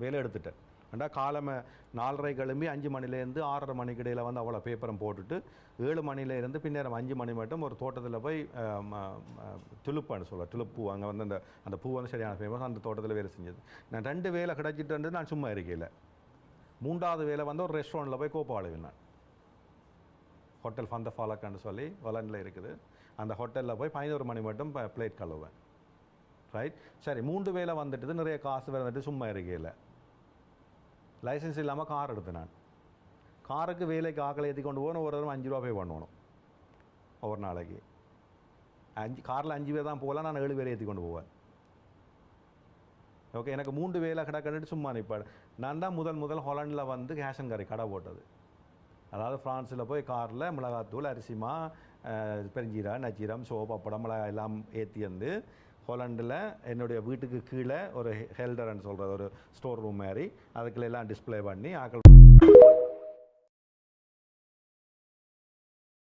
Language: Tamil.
வேலை எடுத்துட்டேன். ஏண்டா காலமே 4:30 கிளம்பி 5 மணிலேருந்து 6:30 மணிக்கு இடையில் வந்து அவ்வளோ பேப்பரும் போட்டுட்டு 7 மணிலேருந்து பின்னேரம் 5 மணி மட்டும் ஒரு தோட்டத்தில் போய் துளுப்பான்னு சொல்லுவேன். துளுப்பூ அங்கே வந்து அந்த பூ வந்து சரியான ஃபேமஸ். அந்த தோட்டத்தில் வேலை செஞ்சது. நான் 2 வேலை கிடச்சிட்டு நான் சும்மா இருக்கையில் 3வது வேலை வந்து ஒரு ரெஸ்டாரண்ட்டில் போய் கோப்பா அழுவேன். நான் ஹோட்டல் ஃபந்த ஃபாலக்கான்னு சொல்லி வலண்டில் இருக்குது. அந்த ஹோட்டலில் போய் 11 மணி மட்டும் பிளேட் கழுவேன். ரைட், சரி. 3 வேலை வந்துட்டு நிறைய காசு வந்துட்டு சும்மா இருக்கையில் லைசன்ஸ் இல்லாமல் கார் எடுத்தேன். நான் காருக்கு வேலைக்கு ஆக்களை ஏற்றி கொண்டு போகணும். ஒரு தடவை 5 ரூபா பே பண்ணணும் ஒவ்வொரு நாளைக்கு. காரில் 5 பேர் தான் போகலாம், நான் 7 பேரை ஏற்றி கொண்டு போவேன். ஓகே, எனக்கு 3 வேலை கிடக்கிட்டு சும்மா நிற்பாடு. நான் தான் முதல் ஹாலண்டில் வந்து கேஷ் அண்ட் கரி கடை போட்டது. அதாவது ஃப்ரான்ஸில் போய் காரில் மிளகாத்தூள், அரிசிமா, பெருஞ்சீரகம், நச்சீரம், சோப்பு, பப்படம், மிளகாய் எல்லாம் ஏற்றி வந்து ஹாலண்டில் என்னுடைய வீட்டுக்கு கீழே ஒரு ஹெல்டர்ன்னு சொல்கிறது ஒரு ஸ்டோர் ரூம் மாதிரி அதுக்குள்ள எல்லாம் டிஸ்பிளே பண்ணி ஆக்கள்